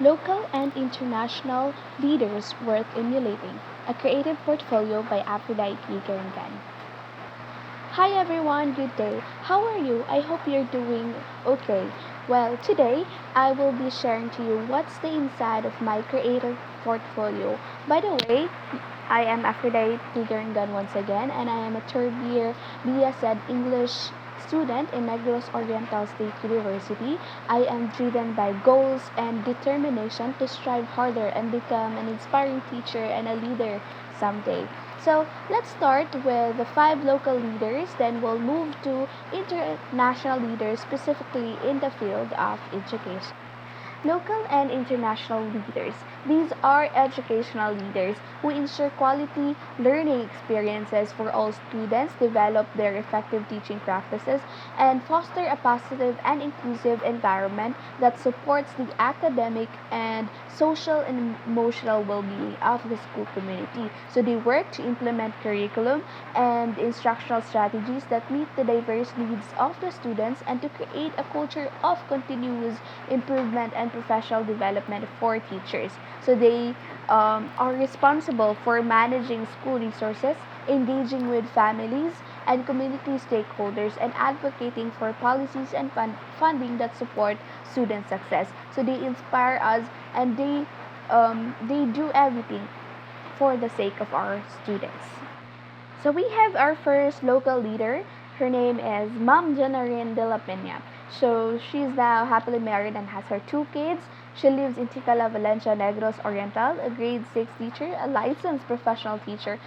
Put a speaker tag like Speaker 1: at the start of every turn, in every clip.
Speaker 1: Local and international leaders worth emulating. A creative portfolio by Aphrodite Garinggan. Hi everyone, good day. How are you? I hope you're doing okay. Well, today I will be sharing to you what's the inside of my creative portfolio. By the way, I am Aphrodite Garinggan once again, and I am a third year BS Ed English student in Negros Oriental State University. I am driven by goals and determination to strive harder and become an inspiring teacher and a leader someday. So let's start with the five local leaders, then we'll move to international leaders specifically in the field of education. Local and international leaders. These are educational leaders who ensure quality learning experiences for all students, develop their effective teaching practices, and foster a positive and inclusive environment that supports the academic and social and emotional well-being of the school community. So they work to implement curriculum and instructional strategies that meet the diverse needs of the students and to create a culture of continuous improvement and professional development for teachers. So they are responsible for managing school resources, engaging with families and community stakeholders, and advocating for policies and funding that support student success. So they inspire us and they do everything for the sake of our students. So we have our first local leader. Her name is Ma'am Janarin de la Peña. So she's now happily married and has her two kids. She lives in Ticala, Valencia, Negros Oriental, a grade 6 teacher, a licensed professional teacher.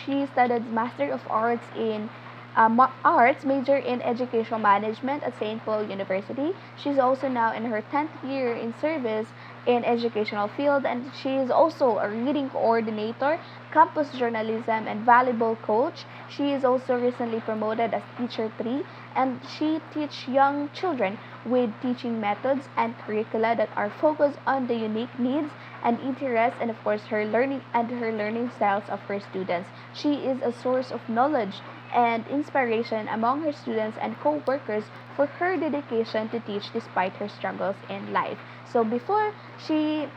Speaker 1: She studied Master of Arts in arts major in educational management at St. Paul University. She's also now in her 10th year in service in educational field, and she is also a reading coordinator, campus journalism, and volleyball coach. She is also recently promoted as teacher 3, and she teaches young children with teaching methods and curricula that are focused on the unique needs and interests and of course her learning styles of her students. She is a source of knowledge and inspiration among her students and co-workers for her dedication to teach despite her struggles in life. So before she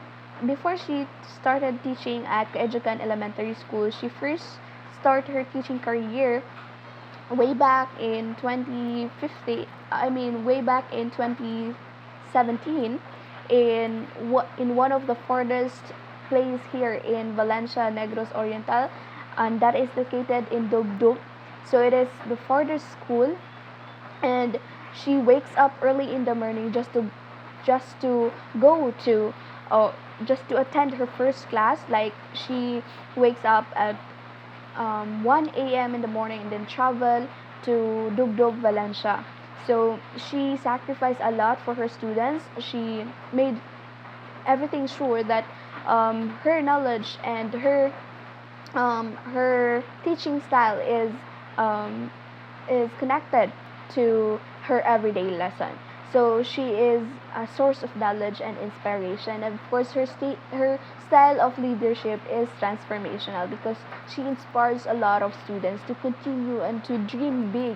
Speaker 1: started teaching at Garinggan Elementary School, she first started her teaching career way back in 2015. I mean, way back in 2017 in one of the farthest place here in Valencia, Negros Oriental, and that is located in Dugdug. So it is the farthest school, and she wakes up early in the morning just to go to just to attend her first class. Like she wakes up at 1 a.m. in the morning and then travel to Dugdug, Valencia. So she sacrificed a lot for her students. She made everything sure that her knowledge and her teaching style is connected to her everyday lesson. So she is a source of knowledge and inspiration. And of course, her style of leadership is transformational because she inspires a lot of students to continue and to dream big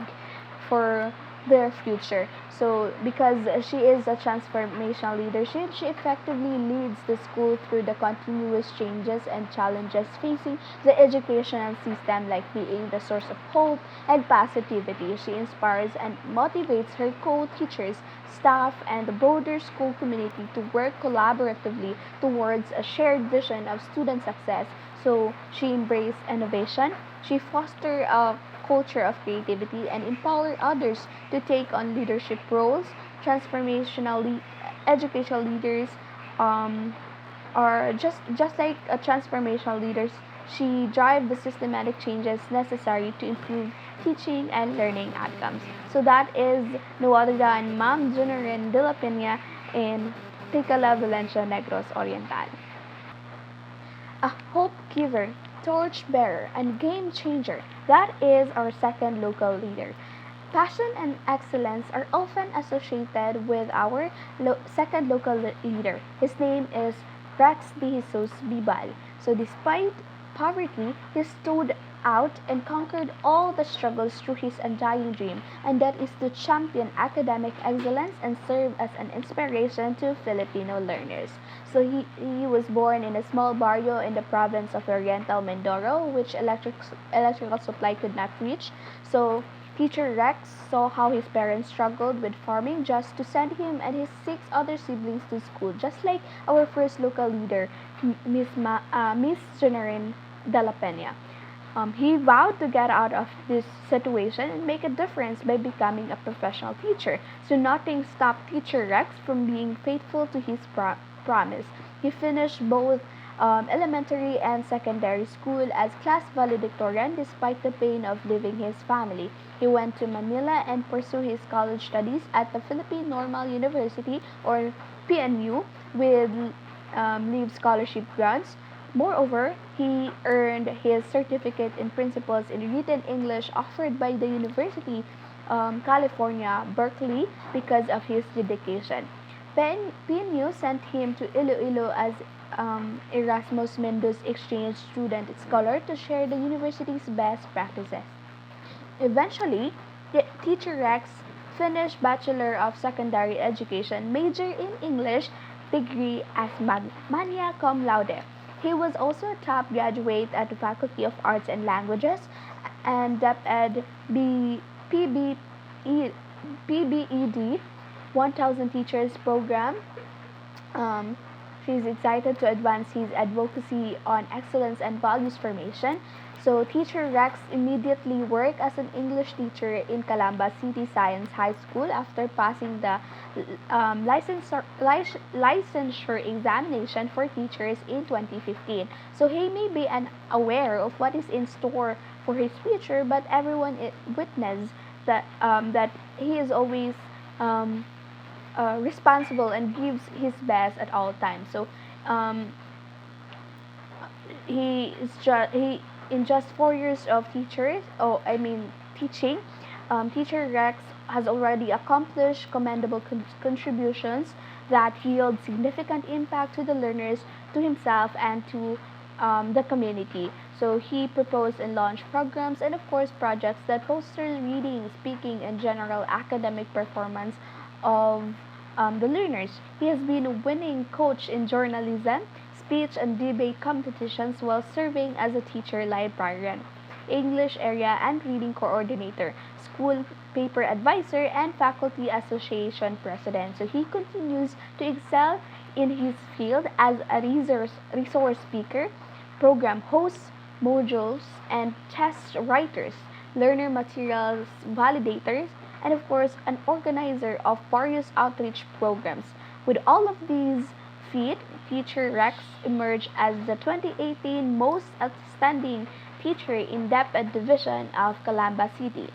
Speaker 1: for their future. So because she is a transformational leadership, she effectively leads the school through the continuous changes and challenges facing the educational system, like being the source of hope and positivity. She inspires and motivates her co-teachers, staff, and the broader school community to work collaboratively towards a shared vision of student success. So she embraces innovation. She fosters a culture of creativity and empower others to take on leadership roles. Educational leaders are just like a transformational leaders. She drives the systematic changes necessary to improve teaching and learning outcomes. So that is no other than Ma'am Junarin de la Peña in Ticala, Valencia, Negros Oriental. A hope giver, torch bearer, and game changer. That is our second local leader. Passion and excellence are often associated with our second local leader. His name is Rex de Jesus Bibal. So despite poverty, he stood out and conquered all the struggles through his undying dream, and that is to champion academic excellence and serve as an inspiration to Filipino learners. So he was born in a small barrio in the province of Oriental Mindoro, which electrical supply could not reach. So Teacher Rex saw how his parents struggled with farming just to send him and his six other siblings to school, just like our first local leader, Miss Generin de la Peña. He vowed to get out of this situation and make a difference by becoming a professional teacher. So nothing stopped Teacher Rex from being faithful to his promise. He finished both elementary and secondary school as class valedictorian despite the pain of leaving his family. He went to Manila and pursued his college studies at the Philippine Normal University or PNU with leave scholarship grants. Moreover, he earned his certificate in principles in written English offered by the University California, Berkeley because of his dedication. PNU sent him to Iloilo as Erasmus Mendus exchange student scholar to share the university's best practices. Eventually, Teacher Rex finished Bachelor of Secondary Education, major in English, degree as magna cum laude. He was also a top graduate at the Faculty of Arts and Languages and DepEd PBED 1000 Teachers Program. She's excited to advance his advocacy on excellence and values formation. So Teacher Rex immediately worked as an English teacher in Calamba City Science High School after passing the licensure examination for teachers in 2015. So he may be unaware of what is in store for his future, but everyone witnessed that he is always responsible and gives his best at all times. So um, he in just 4 years of teaching, Teacher Rex has already accomplished commendable contributions that yield significant impact to the learners, to himself, and to the community. So he proposed and launched programs and of course projects that foster reading, speaking, and general academic performance of the learners. He has been a winning coach in journalism, speech, and debate competitions while serving as a teacher librarian, English area and reading coordinator, school paper advisor, and faculty association president. So he continues to excel in his field as a resource speaker, program host, modules and test writers, learner materials validators, and of course an organizer of various outreach programs. With all of these feats, Teacher Rex emerged as the 2018 Most Outstanding Teacher in DepEd Division of Calamba City.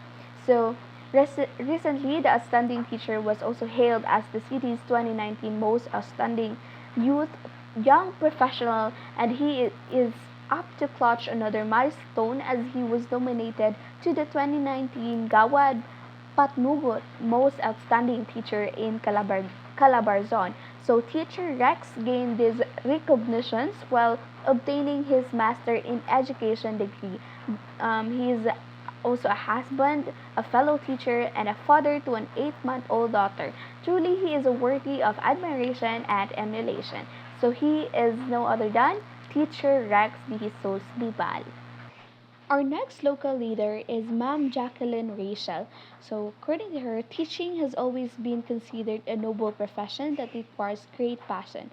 Speaker 1: So recently, the Outstanding Teacher was also hailed as the city's 2019 Most Outstanding Youth Young Professional, and he is up to clutch another milestone as he was nominated to the 2019 Gawad Patnugot Most Outstanding Teacher in Calabarzon. So Teacher Rex gained these recognitions while obtaining his Master in Education degree. He is also a husband, a fellow teacher, and a father to an 8-month-old daughter. Truly, he is worthy of admiration and emulation. So he is no other than Teacher Rex de Jesus Bibal. Our next local leader is Ma'am Jacqueline Rachel. So, according to her, teaching has always been considered a noble profession that requires great passion.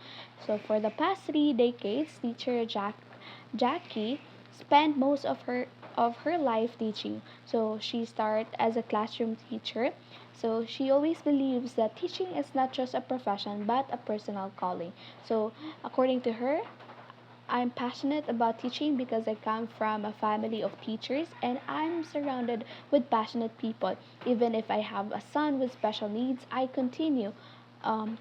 Speaker 1: So, for the past 3 decades, Jackie spent most of her life teaching. So, she started as a classroom teacher. So, she always believes that teaching is not just a profession but a personal calling. So, according to her, I'm passionate about teaching because I come from a family of teachers and I'm surrounded with passionate people. Even if I have a son with special needs, I continue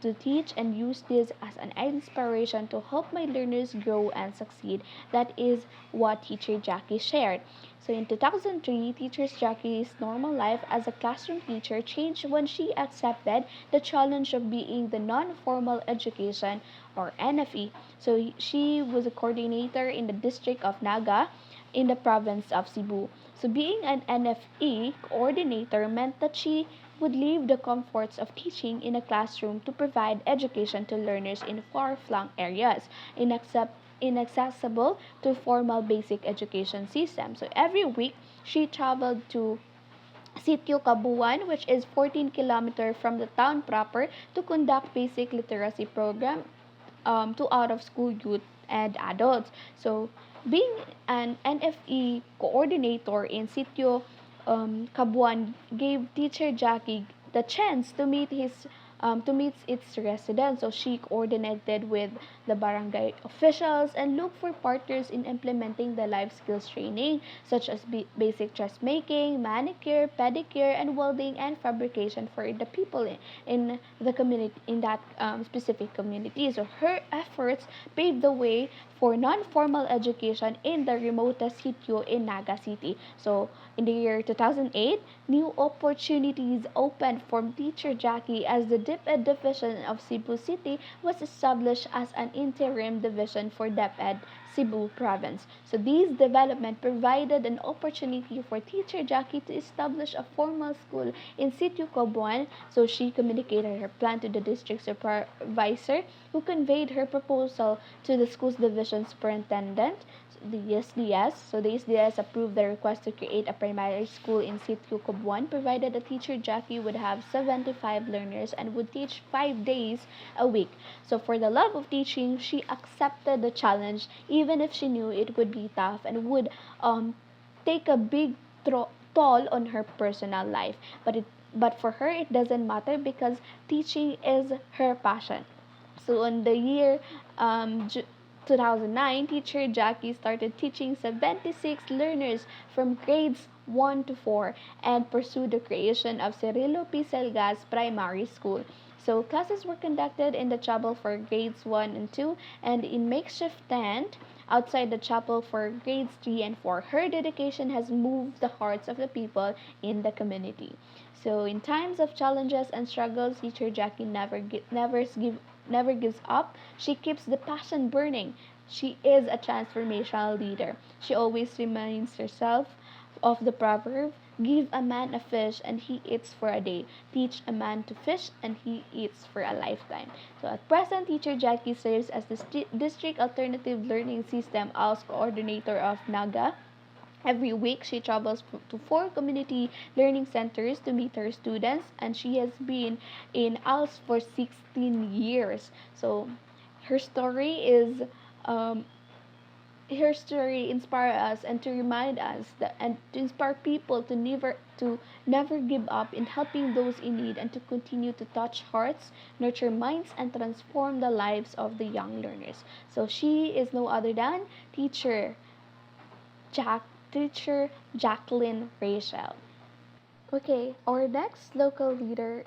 Speaker 1: to teach and use this as an inspiration to help my learners grow and succeed. That is what teacher Jackie shared. So in 2003, teacher Jackie's normal life as a classroom teacher changed when she accepted the challenge of being the non-formal education or NFE. So she was a coordinator in the district of Naga in the province of Cebu. So being an NFE coordinator meant that she would leave the comforts of teaching in a classroom to provide education to learners in far-flung areas, inaccessible to formal basic education system. So every week, she traveled to Sitio Cabuan, which is 14 kilometers from the town proper, to conduct basic literacy program to out-of-school youth and adults. So, being an NFE coordinator in Sitio Cabuan gave teacher Jackie the chance to meet its residents. So she coordinated with the barangay officials and looked for partners in implementing the life skills training, such as basic dressmaking, manicure, pedicure, and welding and fabrication for the people in the community in that specific community. So her efforts paved the way for non-formal education in the remotest sitio in Naga City. So in the year 2008, new opportunities opened for teacher Jackie as the DepEd division of Cebu City was established as an interim division for DepEd Cebu province. So these development provided an opportunity for teacher Jackie to establish a formal school in Sitio Cobuan. So she communicated her plan to the district supervisor, who conveyed her proposal to the school's division superintendent, the SDS. So the SDS approved the request to create a primary school in Sitio Cobuan, provided that teacher Jackie would have 75 learners and would teach 5 days a week. So for the love of teaching, she accepted the challenge, even if she knew it would be tough and would take a big toll on her personal life. But for her, it doesn't matter because teaching is her passion. So in the year 2009, teacher Jackie started teaching 76 learners from grades 1 to 4 and pursued the creation of Cirilo P. Selgas Primary School. So classes were conducted in the chapel for grades 1 and 2 and in makeshift tent outside the chapel for grades 3 and 4. Her dedication has moved the hearts of the people in the community. So in times of challenges and struggles, teacher Jackie never gives up. She keeps the passion burning. She is a transformational leader. She always reminds herself of the proverb, give a man a fish and he eats for a day. Teach a man to fish and he eats for a lifetime. So at present, teacher Jackie serves as the District Alternative Learning System ALS coordinator of Naga. Every week, she travels to 4 community learning centers to meet her students, and she has been in ALS for 16 years. So, her story is um, her story inspire us and to remind us that and to inspire people to never give up in helping those in need and to continue to touch hearts, nurture minds, and transform the lives of the young learners. So she is no other than teacher Jack teacher Jacqueline Rachel. Okay, our next local leader,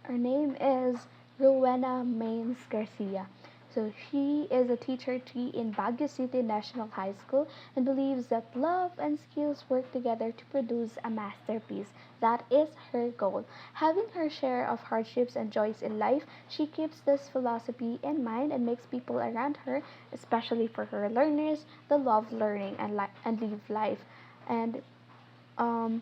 Speaker 1: her name is Rowena Maines Garcia. So she is a teacher three in Baguio City National High School and believes that love and skills work together to produce a masterpiece. That is her goal. Having her share of hardships and joys in life, she keeps this philosophy in mind and makes people around her, especially for her learners, the love learning and live life. And um,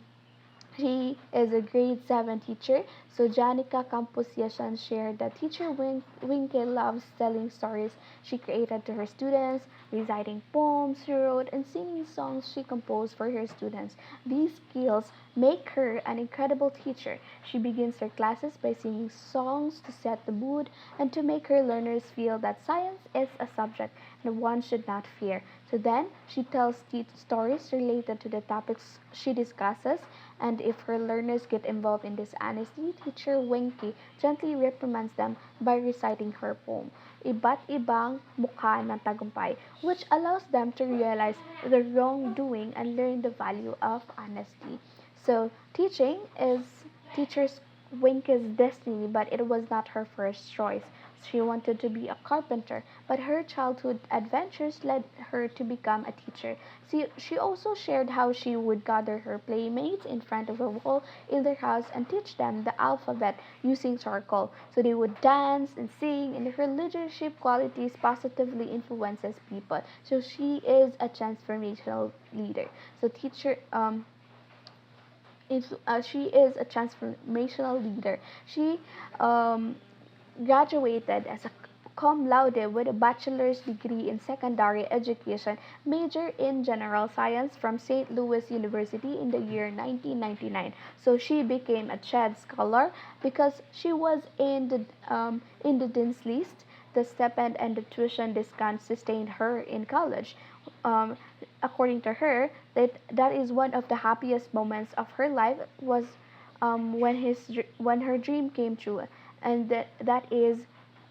Speaker 1: she is a grade 7 teacher. So Janica Campos Yashan shared that teacher Winke loves telling stories she created to her students, reciting poems she wrote, and singing songs she composed for her students. These skills make her an incredible teacher. She begins her classes by singing songs to set the mood and to make her learners feel that science is a subject and one should not fear. So then she tells stories related to the topics she discusses, and if her learners get involved in dishonesty, teacher Winky gently reprimands them by reciting her poem, Iba't Ibang Mukha ng Tagumpay, which allows them to realize the wrongdoing and learn the value of honesty. So teaching is teacher's Winky's destiny, but it was not her first choice. She wanted to be a carpenter, but her childhood adventures led her to become a teacher. She also shared how she would gather her playmates in front of a wall in their house and teach them the alphabet using charcoal. So they would dance and sing, and her leadership qualities positively influences people. So she is a transformational leader. So she is a transformational leader. She um, graduated as a cum laude with a bachelor's degree in secondary education, major in general science from St. Louis University in the year 1999. So she became a CHED scholar because she was in the dean's list. The stipend and the tuition discount sustained her in college. Um, According to her, that is one of the happiest moments of her life was when her dream came true, and that is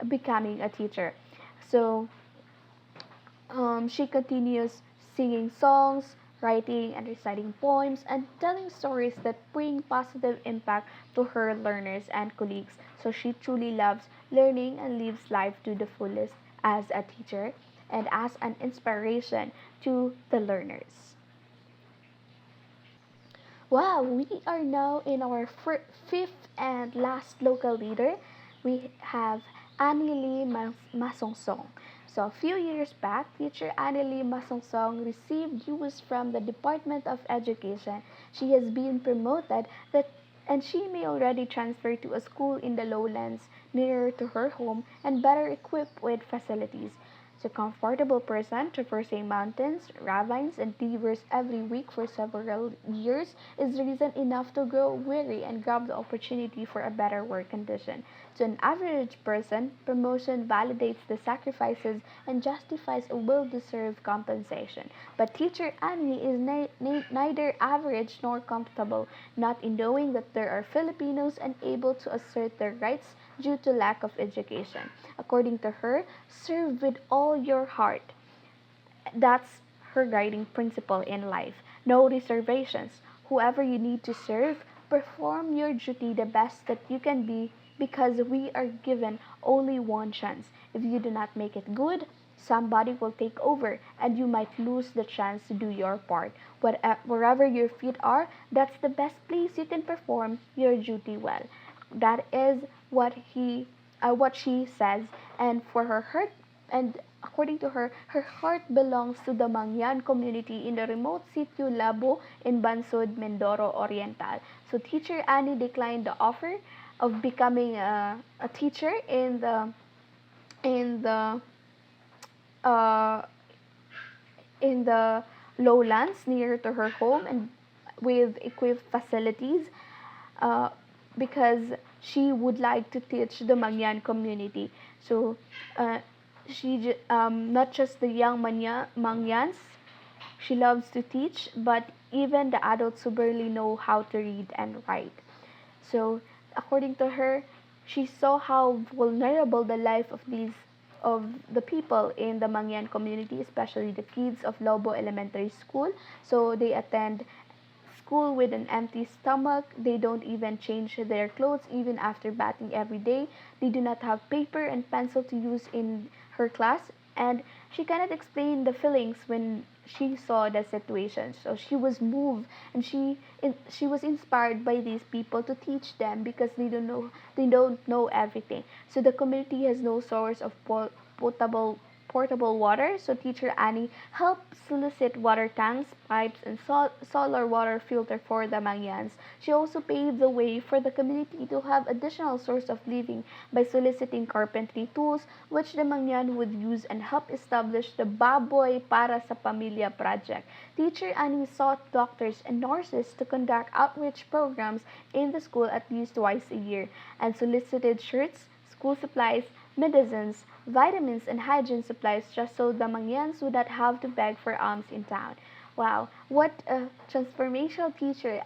Speaker 1: becoming a teacher. So she continues singing songs, writing and reciting poems, and telling stories that bring positive impact to her learners and colleagues. So she truly loves learning and lives life to the fullest as a teacher and as an inspiration to the learners. Wow, we are now in our fifth and last local leader. We have Annie Lee Masongsong. So a few years back, teacher Annie Lee Masongsong received news from the Department of Education. She has been promoted that and she may already transfer to a school in the lowlands nearer to her home and better equipped with facilities. A comfortable person traversing mountains, ravines, and rivers every week for several years is reason enough to grow weary and grab the opportunity for a better work condition. To an average person, promotion validates the sacrifices and justifies a well-deserved compensation. But teacher Annie is neither average nor comfortable, not in knowing that there are Filipinos unable to assert their rights due to lack of education. According to her, serve with all your heart. That's her guiding principle in life. No reservations. Whoever you need to serve, perform your duty the best that you can be because we are given only one chance. If you do not make it good, somebody will take over and you might lose the chance to do your part. Wherever your feet are, that's the best place you can perform your duty well. That is what she says, and for her heart, and according to her, her heart belongs to the Mangyan community in the remote Sitio Labo in Bansod, Mindoro Oriental. So teacher Annie declined the offer of becoming a teacher in the uh, in the lowlands near to her home and with equipped facilities uh, because she would like to teach the Mangyan community. So uh, not just the young Mangyans, she loves to teach, but even the adults who barely know how to read and write. So according to her, she saw how vulnerable the life of the people in the Mangyan community, especially the kids of Lobo Elementary School. So they attend school with an empty stomach. They don't even change their clothes even after bathing every day. They do not have paper and pencil to use in her class. And she cannot explain the feelings when she saw the situation. So she was moved and she was inspired by these people to teach them because they don't know everything. So the community has no source of potable portable water, so teacher Annie helped solicit water tanks, pipes, and solar water filter for the Mangyans. She also paved the way for the community to have additional source of living by soliciting carpentry tools, which the Mangyan would use and help establish the Baboy para sa Pamilya project. Teacher Annie sought doctors and nurses to conduct outreach programs in the school at least twice a year and solicited shirts, school supplies, medicines, vitamins, and hygiene supplies just so the Mangyans would not have to beg for alms in town. Wow, what a transformational teacher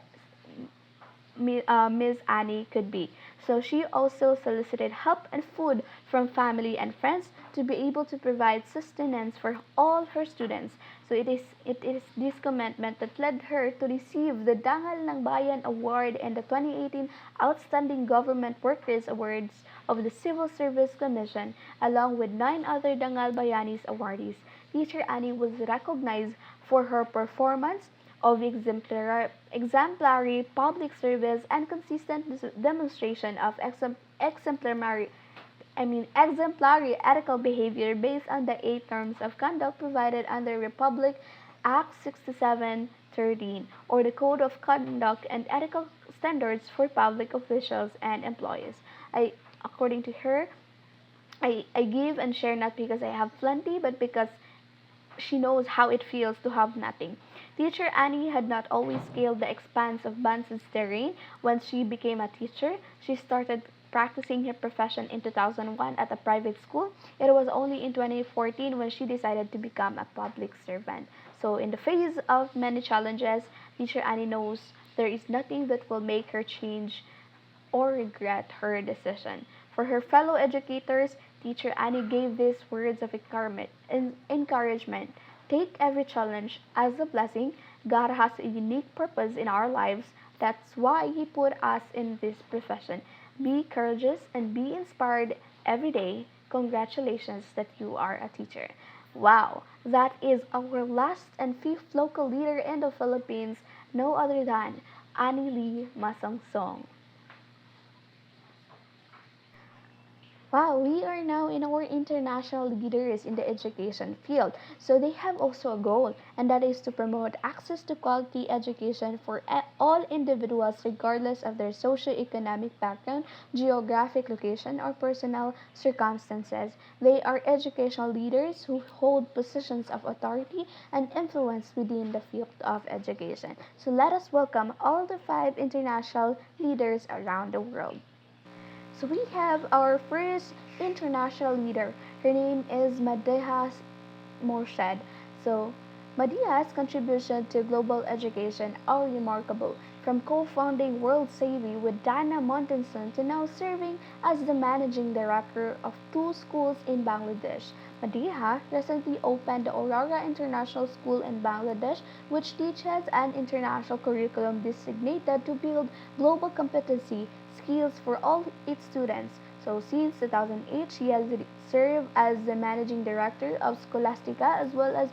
Speaker 1: Ms. Annie could be. So she also solicited help and food from family and friends to be able to provide sustenance for all her students. So it is this commitment that led her to receive the Dangal ng Bayan Award and the 2018 Outstanding Government Workers Awards of the Civil Service Commission, along with 9 other Dangal Bayanis awardees. Teacher Annie was recognized for her performance of exemplary public service and consistent demonstration of exemplary ethical behavior based on the 8 norms of conduct provided under Republic Act 6713, or the Code of Conduct and Ethical Standards for Public Officials and Employees. According to her, I give and share not because I have plenty, but because she knows how it feels to have nothing. Teacher Annie had not always scaled the expanse of Banson's terrain. Once she became a teacher, she started practicing her profession in 2001 at a private school. It was only in 2014 when she decided to become a public servant. So, in the face of many challenges, Teacher Annie knows there is nothing that will make her change or regret her decision. For her fellow educators, Teacher Annie gave these words of encouragement. Take every challenge as a blessing. God has a unique purpose in our lives. That's why He put us in this profession. Be courageous and be inspired every day. Congratulations that you are a teacher. Wow, that is our last and fifth local leader in the Philippines, no other than Annie Lee Masangsong. Wow, we are now in our international leaders in the education field. So they have also a goal, and that is to promote access to quality education for all individuals regardless of their socio-economic background, geographic location, or personal circumstances. They are educational leaders who hold positions of authority and influence within the field of education. So let us welcome all the 5 international leaders around the world. So we have our first international leader. Her name is Madeha Morshed. So Madia's contribution to global education are remarkable, from co-founding World Savvy with Dana Montenson to now serving as the managing director of 2 schools in Bangladesh. Madiha recently opened the Aurora International School in Bangladesh, which teaches an international curriculum designated to build global competency skills for all its students. So since 2008, she has served as the managing director of Scholastica, as well as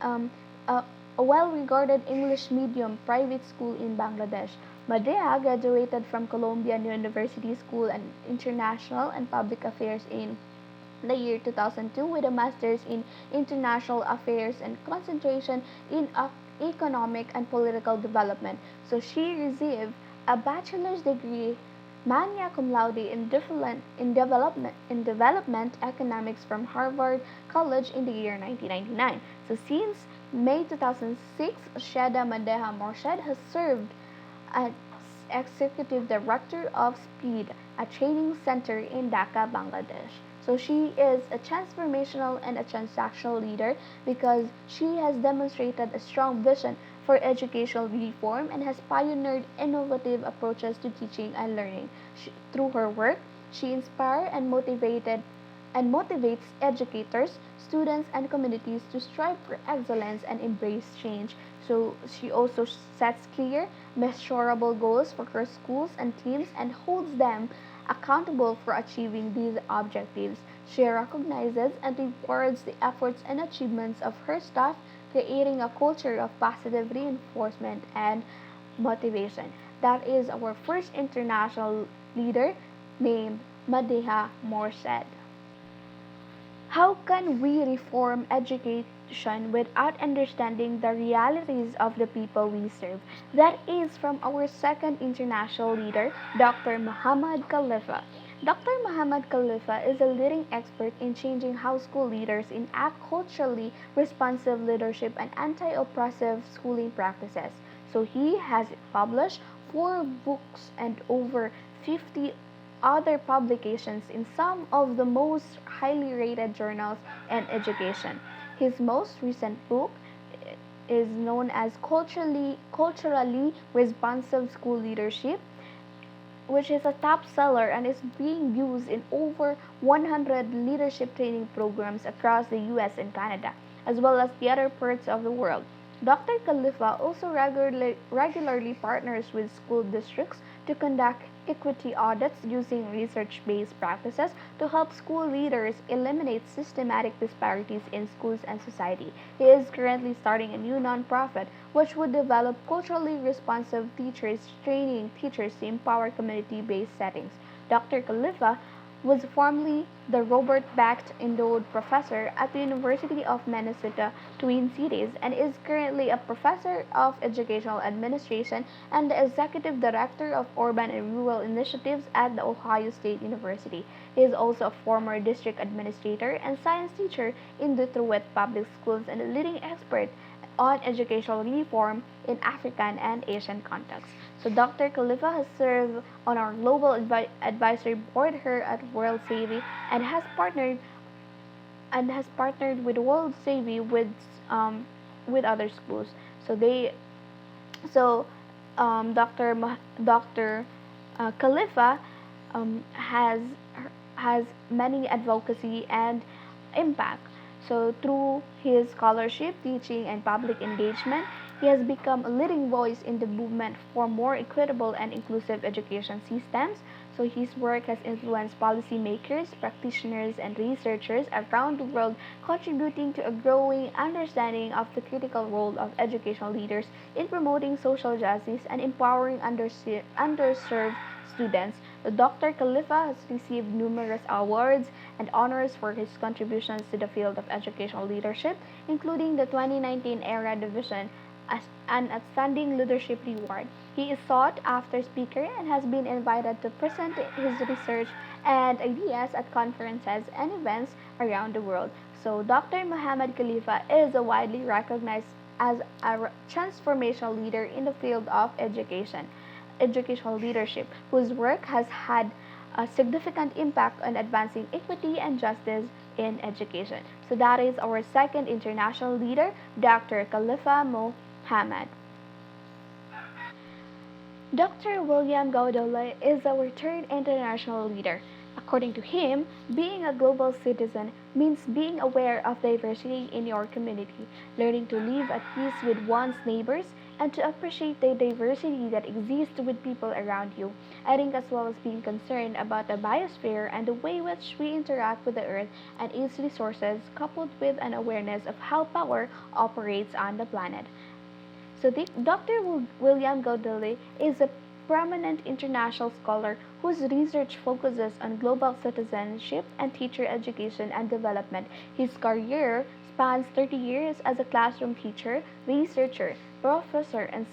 Speaker 1: um, a, a well-regarded English medium private school in Bangladesh. Madea graduated from Colombian University School and International and Public Affairs in the year 2002 with a master's in international affairs and concentration in economic and political development. So she received a bachelor's degree magna cum laude in development economics from Harvard College in the year 1999. So since May 2006, Sheda Madeha Morshed has served as executive director of SPEED, a training center in Dhaka, Bangladesh. So she is a transformational and a transactional leader because she has demonstrated a strong vision for educational reform and has pioneered innovative approaches to teaching and learning. Through her work, she inspires and motivates educators, students, and communities to strive for excellence and embrace change. So she also sets clear, measurable goals for her schools and teams and holds them accountable for achieving these objectives. She recognizes and rewards the efforts and achievements of her staff, creating a culture of positive reinforcement and motivation. That is our first international leader named Madeha Morshed. How can we reform education without understanding the realities of the people we serve? That is from our second international leader, Dr. Muhammad Khalifa. Dr. Muhammad Khalifa is a leading expert in changing how school leaders enact culturally responsive leadership and anti-oppressive schooling practices. So he has published 4 books and over 50 other publications in some of the most highly rated journals in education. His most recent book is known as Culturally Responsive School Leadership. which is a top seller and is being used in over 100 leadership training programs across the US and Canada, as well as the other parts of the world. Dr. Khalifa also regularly partners with school districts to conduct equity audits using research based practices to help school leaders eliminate systematic disparities in schools and society. He is currently starting a new nonprofit which would develop culturally responsive teachers, training teachers to empower community based settings. Dr. Khalifa was formerly the Robert Bacht Endowed Professor at the University of Minnesota Twin Cities and is currently a professor of educational administration and the executive director of urban and rural initiatives at the Ohio State University. He is also a former district administrator and science teacher in Detroit Public Schools and a leading expert on educational reform in African and Asian contexts. So Dr. Khalifa has served on our global advisory board here at World Savvy and has partnered with World Savvy with other schools. So they so Dr. Khalifa has many advocacy and impact. So through his scholarship, teaching, and public engagement, he has become a leading voice in the movement for more equitable and inclusive education systems. So his work has influenced policymakers, practitioners, and researchers around the world, contributing to a growing understanding of the critical role of educational leaders in promoting social justice and empowering underserved students. Dr. Khalifa has received numerous awards and honors for his contributions to the field of educational leadership, including the 2019 ERA Division as an Outstanding Leadership Award. He is sought after speaker and has been invited to present his research and ideas at conferences and events around the world. So Dr. Muhammad Khalifa is widely recognized as a transformational leader in the field of educational leadership, whose work has had a significant impact on advancing equity and justice in education. So that is our second international leader, Dr. Khalifa Mohammed. Dr. William Gaudole is our third international leader. According to him, being a global citizen means being aware of diversity in your community, learning to live at peace with one's neighbors, and to appreciate the diversity that exists with people around you. I think as well as being concerned about the biosphere and the way in which we interact with the earth and its resources, coupled with an awareness of how power operates on the planet. So Dr. William Gaudale is a prominent international scholar whose research focuses on global citizenship and teacher education and development. His career spans 30 years as a classroom teacher, researcher, professor, and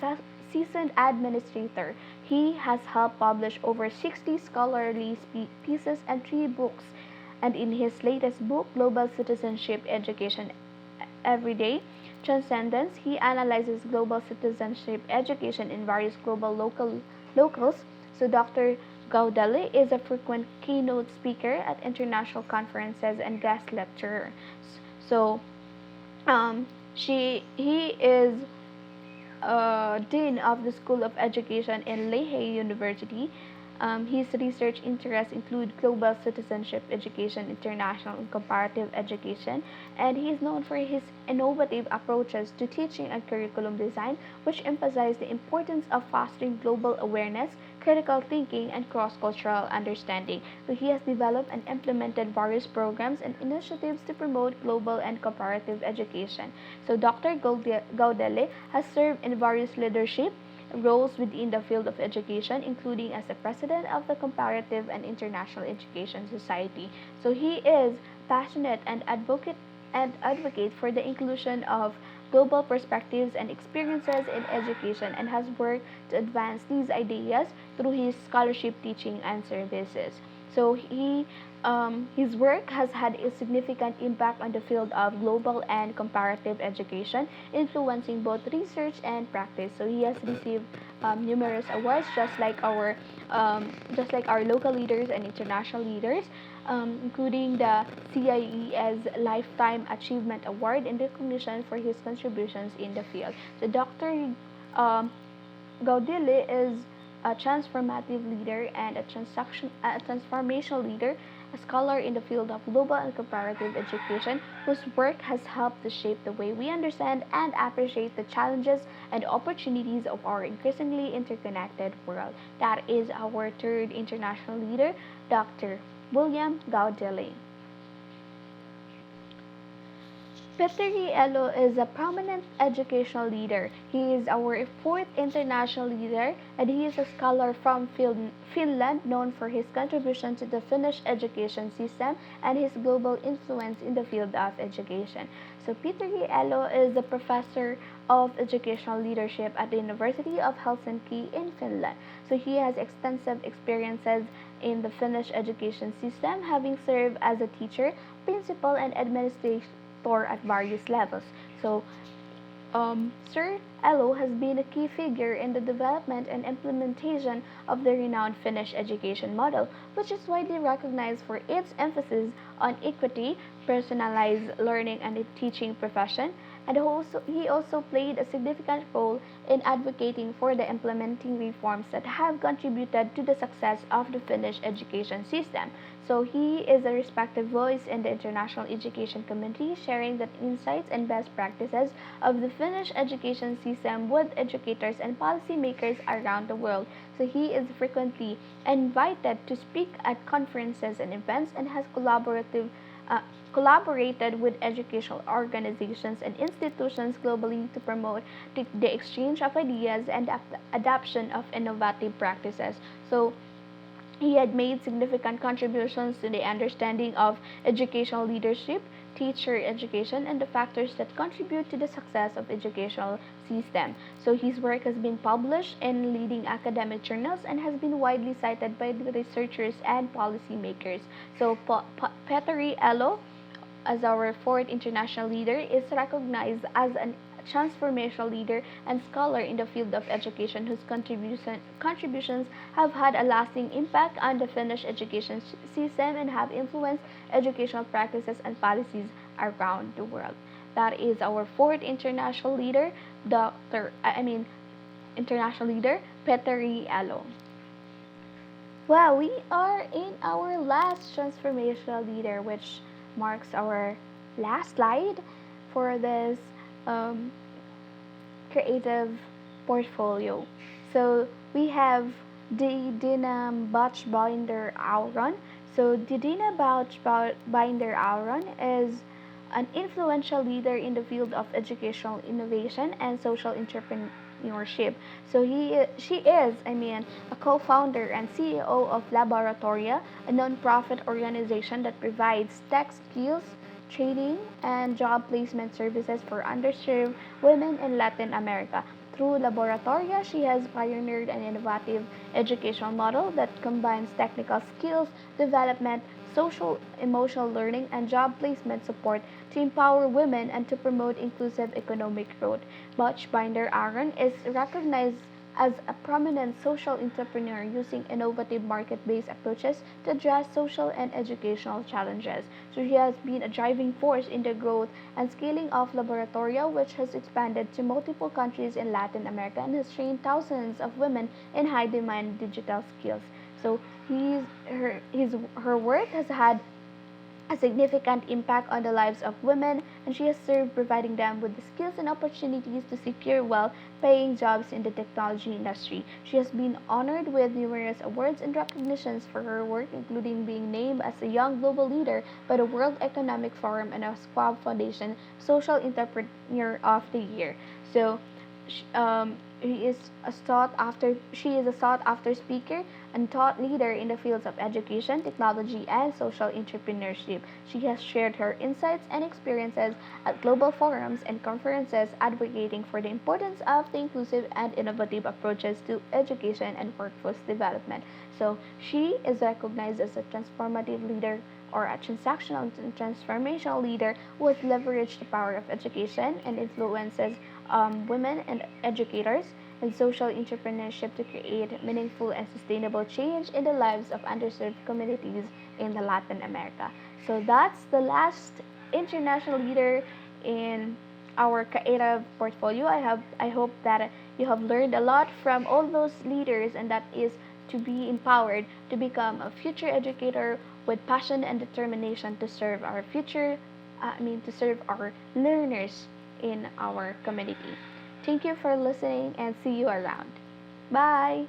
Speaker 1: seasoned administrator. He has helped publish over 60 scholarly pieces and 3 books. And in his latest book, Global Citizenship Education Everyday Transcendence, he analyzes global citizenship education in various global locals. So Dr. Gaudale is a frequent keynote speaker at international conferences and guest lecturer. So he is Dean of the School of Education in Lehigh University. His research interests include global citizenship education, international and comparative education, and he is known for his innovative approaches to teaching and curriculum design, which emphasize the importance of fostering global awareness, critical thinking, and cross-cultural understanding. So he has developed and implemented various programs and initiatives to promote global and comparative education. So Dr. Gaudale has served in various leadership roles within the field of education, including as the president of the Comparative and International Education Society. So he is passionate and advocate for the inclusion of global perspectives and experiences in education and has worked to advance these ideas through his scholarship, teaching, and services. So his work has had a significant impact on the field of global and comparative education, influencing both research and practice. So he has received numerous awards, just like our local leaders and international leaders, including the CIE's Lifetime Achievement Award in recognition for his contributions in the field. So Dr. Gaudile is a transformative leader and a transformational leader, a scholar in the field of global and comparative education whose work has helped to shape the way we understand and appreciate the challenges and opportunities of our increasingly interconnected world. That is our third international leader, Dr. William Gaudeli. Petteri Elo is a prominent educational leader. He is our fourth international leader, and he is a scholar from Finland known for his contribution to the Finnish education system and his global influence in the field of education. So Petteri Elo is a professor of educational leadership at the University of Helsinki in Finland. So he has extensive experiences in the Finnish education system, having served as a teacher, principal, and administrator at various levels. So, Sir Elo has been a key figure in the development and implementation of the renowned Finnish education model, which is widely recognized for its emphasis on equity, personalized learning, and the teaching profession. And he also played a significant role in advocating for the implementing reforms that have contributed to the success of the Finnish education system. So he is a respected voice in the international education community, sharing the insights and best practices of the Finnish education system with educators and policymakers around the world. So he is frequently invited to speak at conferences and events and has collaborated with educational organizations and institutions globally to promote the exchange of ideas and adoption of innovative practices. So he had made significant contributions to the understanding of educational leadership, teacher education, and the factors that contribute to the success of educational system. So his work has been published in leading academic journals and has been widely cited by the researchers and policymakers. So Petteri Elo, as our fourth international leader, is recognized as an transformational leader and scholar in the field of education whose contributions have had a lasting impact on the Finnish education system and have influenced educational practices and policies around the world. That is our fourth international leader, international leader, Petteri Elo. Well, we are in our last transformational leader, which marks our last slide for this creative portfolio. So we have Didina Bachbinder Auron. So Didina Bachbinder Auron is an influential leader in the field of educational innovation and social entrepreneurship. So she is, a co-founder and CEO of Laboratoria, a non-profit organization that provides tech skills training and job placement services for underserved women in Latin America. Through Laboratoria, she has pioneered an innovative educational model that combines technical skills development, social emotional learning, and job placement support to empower women and to promote inclusive economic growth. Bachbinder Aaron is recognized as a prominent social entrepreneur using innovative market-based approaches to address social and educational challenges. So he has been a driving force in the growth and scaling of Laboratoria, which has expanded to multiple countries in Latin America and has trained thousands of women in high-demand digital skills. So her work has had a significant impact on the lives of women, and she has served providing them with the skills and opportunities to secure well-paying jobs in the technology industry. She has been honored with numerous awards and recognitions for her work, including being named as a Young Global Leader by the World Economic Forum and a Schwab Foundation Social Entrepreneur of the Year. So, she is a sought after speaker and thought leader in the fields of education, technology, and social entrepreneurship. She has shared her insights and experiences at global forums and conferences advocating for the importance of the inclusive and innovative approaches to education and workforce development. So she is recognized as a transformative leader or a transactional and transformational leader who has leveraged the power of education and influences women and educators and social entrepreneurship to create meaningful and sustainable change in the lives of underserved communities in the Latin America. So that's the last international leader in our creative portfolio. I hope that you have learned a lot from all those leaders, and that is to be empowered to become a future educator with passion and determination to serve our to serve our learners in our community. Thank you for listening and see you around. Bye.